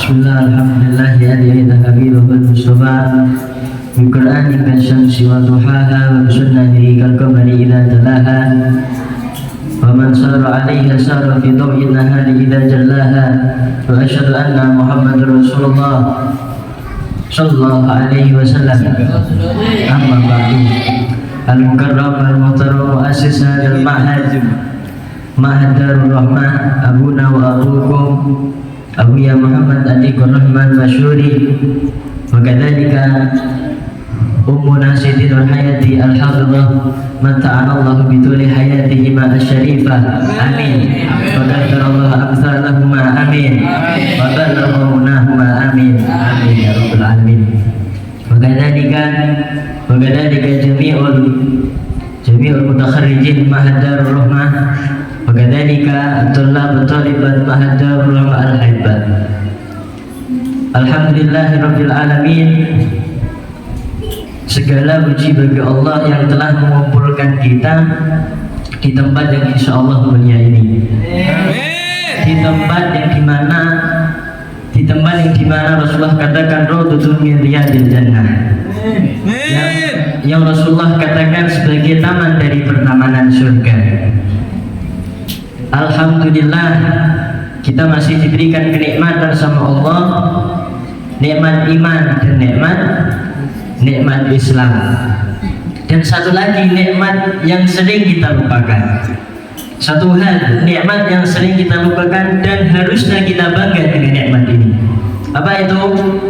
Bismillah, alhamdulillah, ya lillahi habibu wal mustafa bi Qur'ani kan syamsi wa duhaha wa sunnati kal qamari idza talaha wa man sara 'alaiha sara fi daw'in nahari idza jallaha wa asyhadu anna Muhammadar Rasulullah sallallahu alaihi wasallam. Amma ba'du. Al-mukarram al-muhtaram muassis hadzal ma'had Darur Rahmah abuna wa abukum Abu ya Muhammad Atiqur Rahman Masyuri wa kadzalika ummuna Sayyidul Hayati al-Hafidhah mata'ana Allah bituli hayatihi ma asy-syarifah amin wa qadarallahu amsalahuma amin wa ballaghunahuma amin amin ya rabbal alamin wa kadzalika jami'ul mutakharrijin ma'had Darur Rahmah wa kadzalika tullab talibat ma'had Darur Rahmah al-hibbat. Alhamdulillahirabbil alamin. Segala puji bagi Allah yang telah mengumpulkan kita di tempat yang insyaallah mulia ini. Di tempat yang dimana Rasulullah katakan raudhatun min riyadil jannah. Yang Rasulullah katakan sebagai taman dari pertamanan surga. Alhamdulillah kita masih diberikan kenikmatan sama Allah, nikmat iman dan nikmat Islam. Dan satu lagi nikmat yang sering kita lupakan. Satu hal nikmat yang sering kita lupakan dan harusnya kita bangga dengan nikmat ini. Apa itu?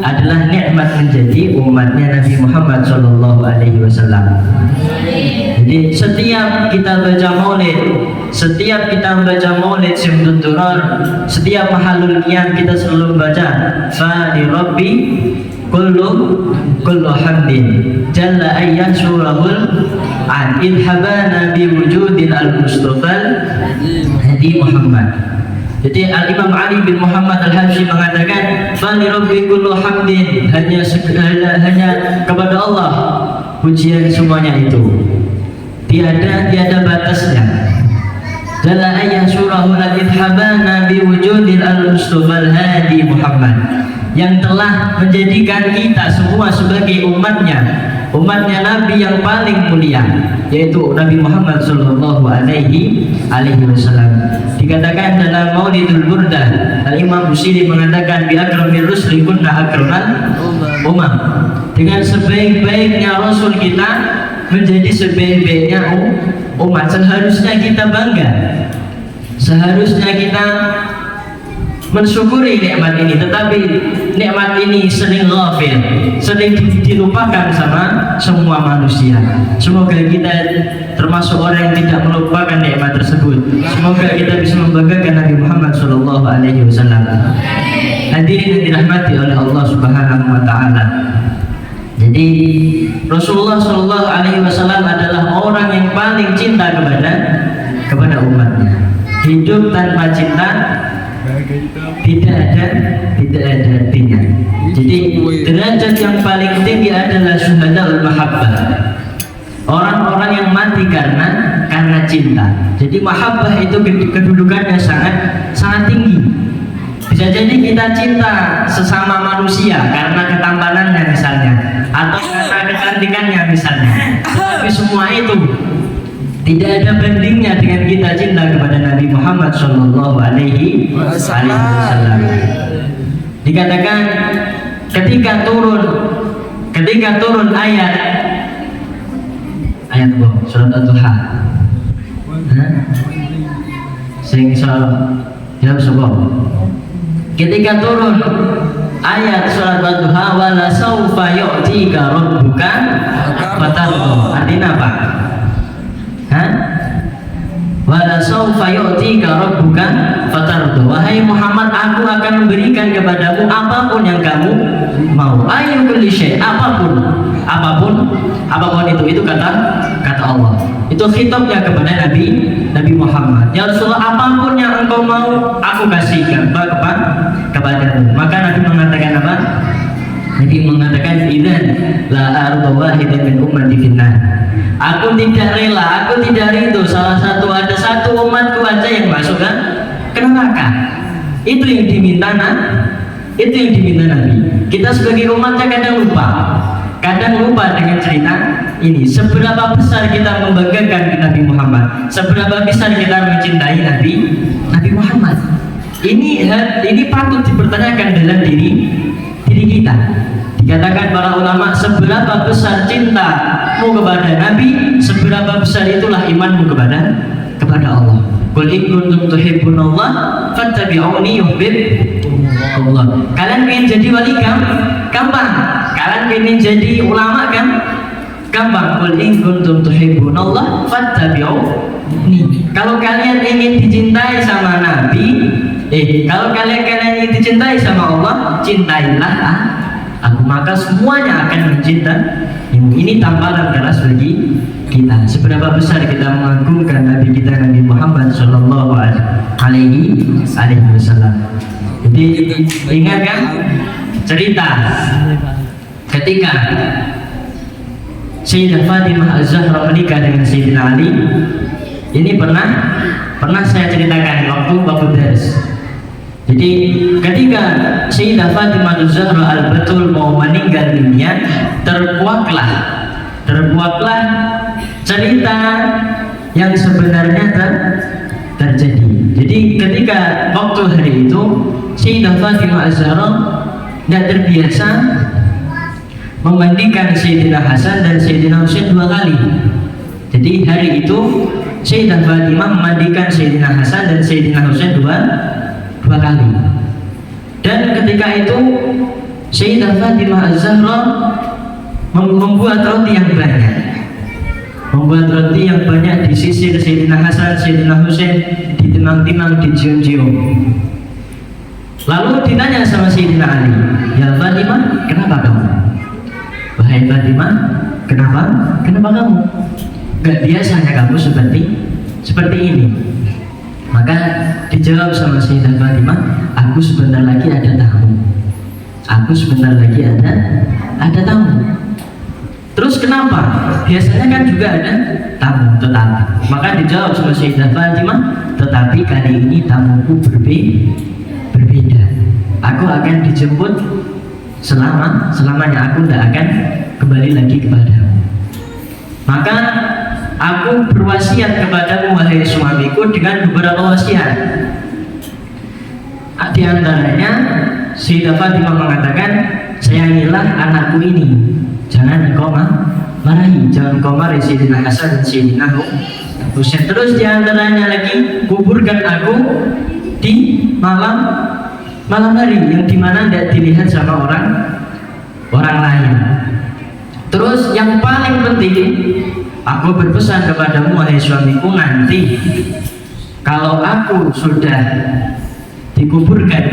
Adalah nikmat menjadi umatnya Nabi Muhammad SAW. Jadi setiap kita baca maulid, setiap kita membaca maulid Simdud Durar, setiap mahalul qiyam kita selalu membaca fa li rabbi kullu hamdin jalla ayyah surahul an idhabana bi wujudil al-mustafa hadi Muhammad. Jadi Al-Imam Ali bin Muhammad Al-Habsyi mengatakan fali rabbi kullu hamdin, hanya kepada Allah pujian semuanya itu, tiada batasnya. Jalla ayya surahul idhabana bi wujudil al-mustafa hadi Muhammad, yang telah menjadikan kita semua sebagai umatnya Nabi yang paling mulia, yaitu Nabi Muhammad sallallahu alaihi wasallam. Dikatakan dalam Maulidul Burdah, Al-Imam Busiri mengatakan bi akramir rusli kunna akramal umam. Dengan sebaik-baiknya Rasul kita menjadi sebaik-baiknya umat. Seharusnya kita bangga, seharusnya kita mensyukuri nikmat ini, tetapi nikmat ini sering ghafil, sering dilupakan sama semua manusia. Semoga kita termasuk orang yang tidak melupakan nikmat tersebut. Semoga kita bisa membanggakan Nabi Muhammad SAW. Hadirin yang dirahmati oleh Allah Subhanahu wa taala. Jadi Rasulullah SAW adalah orang yang paling cinta kepada umatnya. Hidup tanpa cinta tidak ada artinya. Jadi derajat yang paling tinggi adalah syuhadaul mahabbah, orang-orang yang mati karena cinta. Jadi mahabbah itu kedudukannya sangat tinggi. Bisa jadi kita cinta sesama manusia karena ketampanannya misalnya, atau karena kecantikannya misalnya. Tapi semua itu tidak ada bandingnya dengan kita cinta kepada Nabi Muhammad sallallahu alaihi wasallam. Dikatakan ketika turun ayat surat Ad-Duha. Ketika turun ayat surat Ad-Duha wala saufa yu'tika rabbuka fatarda. Artinya apa? Wala saufa yu'tika rabbuka fatarda. Wahai Muhammad, aku akan memberikan kepadamu apapun yang kamu mau. Ayu kulli syai', apapun itu kata Allah. Itu khitabnya kepada Nabi Muhammad. Ya Rasulullah, apapun yang engkau mau aku kasihkan kepadamu. Maka Nabi mengatakan apa? Nabi mengatakan idzan la arda wahidan min ummati finnar. Aku tidak rela, aku tidak rindu ada satu umatku aja yang masuk ke neraka. Itu yang diminta Itu yang diminta Nabi. Kita sebagai umatnya kadang lupa dengan cerita ini. Seberapa besar kita membanggakan Nabi Muhammad, seberapa besar kita mencintai Nabi Muhammad. Ini patut dipertanyakan dalam diri kita. Dikatakan para ulama, seberapa besar cintamu kepada Nabi, seberapa besar itulah imanmu kepada Allah. Qul in kuntum tuhibbunallah fattabi'uni yuhibbukumullah. Kalian ingin jadi wali gampang. Kalian ingin jadi ulama kan? Gampang. Qul in kuntum tuhibbunallah fattabi'uni. Kalau kalian ingin dicintai sama Nabi, kalau kalian ingin dicintai sama Allah, cintailah aku, maka semuanya akan mencintai. Ini tamparan keras bagi kita. Seberapa besar kita mengagungkan Nabi kita, Nabi Muhammad Sallallahu Alaihi Wasallam. Jadi ingat kan cerita ketika Sayyidah Fatimah Az-Zahra menikah dengan Sayyidina Ali. Ini pernah saya ceritakan waktu dars. Jadi ketika Sayyidah Fatimah Az-Zahra al-Batul mau meninggal dunia, terkuaklah cerita yang sebenarnya terjadi. Jadi ketika waktu hari itu Sayyidah Fatimah Az-Zahra tidak terbiasa memandikan Sayyidina Hasan dan Sayyidina Husain 2 kali. Jadi hari itu Sayyidah Fatimah memandikan Sayyidina Hasan dan Sayyidina Husain dua kali. Dan ketika itu Sayyidah Fatimah Az-Zahra membuat roti yang banyak, disisir Sayyidina Hasan, Sayyidina Husain, ditimang-timang, dicium-cium. Lalu ditanya sama Sayyidina Ali, "Ya Fatimah, kenapa kamu? Wahai Fatimah, kenapa kamu? Gak biasanya kamu seperti ini." Maka dijawab sama Sayyidah Fatimah, "Aku sebentar lagi ada tamu." Terus kenapa? Biasanya kan juga ada tamu, tetapi. Maka dijawab sama Sayyidah Fatimah, "Tetapi kali ini tamuku berbeda. Aku akan dijemput selamanya. Aku tidak akan kembali lagi kepadamu. Maka aku berwasiat kepadamu wahai suamiku dengan beberapa wasiat." Di antaranya Sayyidah Fatimah mengatakan, "Sayangilah anakku ini, jangan engkau marahi, jangan engkau marahi Sayyidina Hasan dan Sayyidina Husain." Terus di antaranya lagi, kuburkan aku di malam hari yang dimana tidak dilihat sama orang lain. Terus yang paling penting, aku berpesan kepadamu wahai suamiku, nanti kalau aku sudah dikuburkan,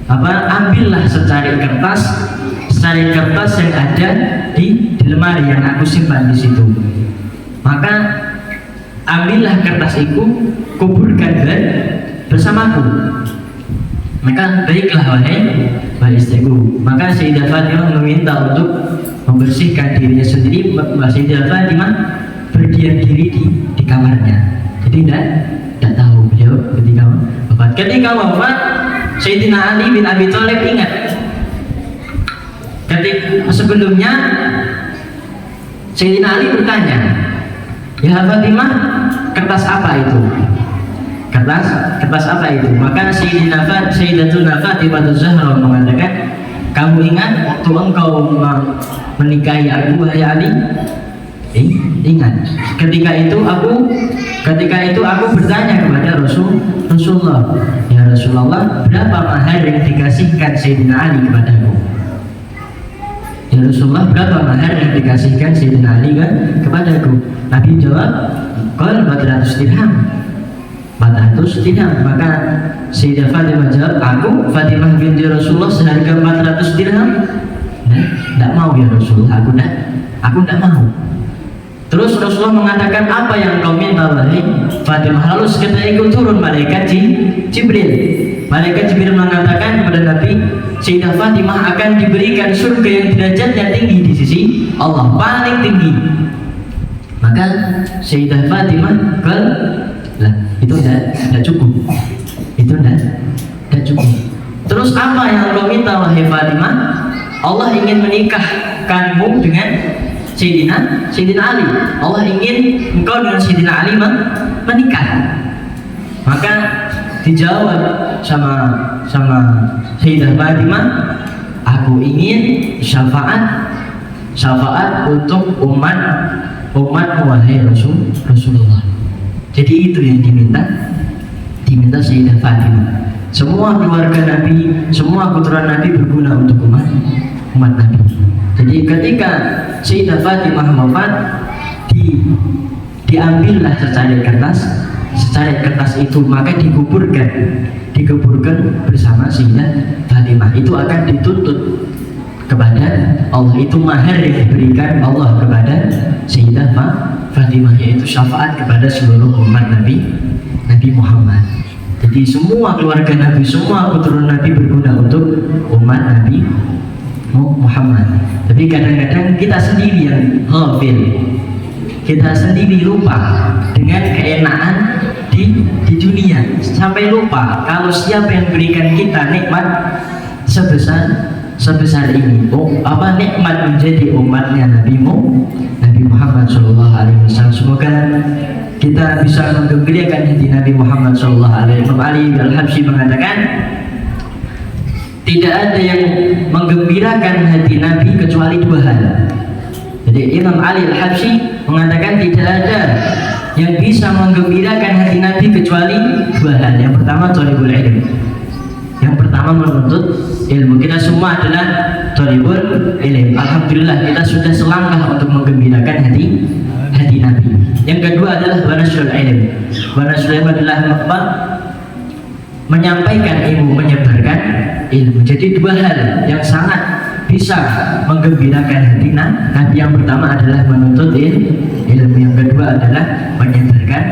ambillah secari kertas yang ada di lemari yang aku simpan di situ. Maka ambillah kertas itu, kuburkan bersamaku. Maka baiklah wahai istriku. Maka Sayyidah Fatimah meminta untuk membersihkan dirinya sendiri. Sayyidah Fatimah berdiam diri di kamarnya. Jadi tidak tahu beliau ketika wafat. Ketika wafat, Sayyidina Ali bin Abi Thalib ingat. Ketika sebelumnya Sayyidina Ali bertanya, "Ya Fatimah, kertas apa itu?" Kertas apa itu? Maka Sayyidatuna Fatimah Az-Zahra mengatakan, "Kamu ingat waktu engkau menikahi aku wahai Ali?" Ingat. Ketika itu aku bertanya kepada Rasulullah, "Ya Rasulullah, berapa mahar yang dikasihkan Sayyidina Ali kepadaku?" "Ya Rasulullah, berapa mahar yang dikasihkan Sayyidina Ali kepadaku?" Nabi jawab, "Qal 400 dirham." 400 dirham. Maka Sayyidah Fatimah jawab, "Aku Fatimah binti Rasulullah seharga 400 dirham? Tidak mau ya Rasulullah, aku tidak mau." Terus Rasulullah mengatakan, "Apa yang kau minta wahai Fatimah?" Lalu seketika itu turun malaikat Jibril. Malaikat Jibril mengatakan kepada Nabi, Sayyidah Fatimah akan diberikan surga yang derajatnya tinggi di sisi Allah, paling tinggi. Maka Sayyidah Fatimah itu tidak cukup. Itu tidak cukup. Terus apa yang kau minta wahai Fatimah? Allah ingin menikahkanmu dengan Sayyidina Ali. Allah ingin engkau dengan Sayyidina Ali menikah. Maka dijawab sama Sayyidah Fatimah, aku ingin syafaat untuk umat wahai Rasulullah. Jadi itu yang diminta Sayyidah Fatimah. Semua keluarga Nabi, semua keturunan Nabi berguna untuk umat Nabi. Jadi ketika Sayyidah Fatimah wafat, diambillah secari kertas itu, maka dikuburkan bersama Sayyidah Fatimah. Itu akan dituntut kepada Allah, itu mahar yang diberikan Allah kepada Sayyidah Fatimah, yaitu syafaat kepada seluruh umat Nabi Muhammad. Jadi semua keluarga Nabi, semua keturunan Nabi berguna untuk umat Nabi Muhammad. Tapi kadang-kadang kita sendiri yang ghafil, kita sendiri lupa dengan keenaan di dunia, sampai lupa kalau siapa yang berikan kita nikmat sebesar ini. Nikmat menjadi umatnya Nabi Muhammad SAW. Semoga kita bisa menggembirakan hati Nabi Muhammad SAW. Imam Ali Al-Habsyi mengatakan, tidak ada yang menggembirakan hati Nabi kecuali dua hal. Jadi Imam Ali Al-Habsyi mengatakan tidak ada yang bisa menggembirakan hati Nabi kecuali dua hal. Yang pertama thalibul ilm, yang pertama menuntut ilmu. Kita semua adalah thalibul ilm. Alhamdulillah kita sudah selangkah untuk menggembirakan hati Nabi. Yang kedua adalah wanasrul ilm. Wanasrul ilm adalah menyampaikan ilmu, menyebarkan ilmu. Jadi dua hal yang sangat bisa menggembirakan hati Nabi. Yang pertama adalah menuntut ilmu, yang kedua adalah menyebarkan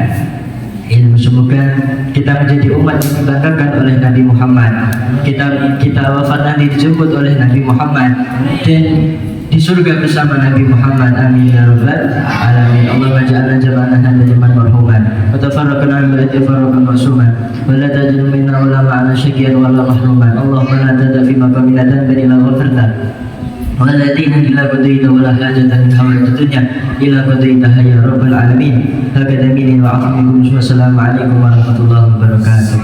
ilmu. Semoga kita menjadi umat yang dibanggakan oleh Nabi Muhammad. Kita wafat nanti dijemput oleh Nabi Muhammad dan di surga bersama Nabi Muhammad. Amin ya rabbal alamin. Allahumma ja'alna jama'ana hadha jama'an marhuman wa tafarraqna min ba'di tafarruqan ma'suman wa la taj'al minna wa la ma'ana syaqiyyan wa la mahruman. Allahumma la tada fi maqamina dhanban illa ghafirta wa la dina illa qadaita wa la hajatan min hawaij dunya illa qadaitaha ya rabbal alamin. Hakadha minni wa afikum. Wassalamu alaikum warahmatullahi wabarakatuh.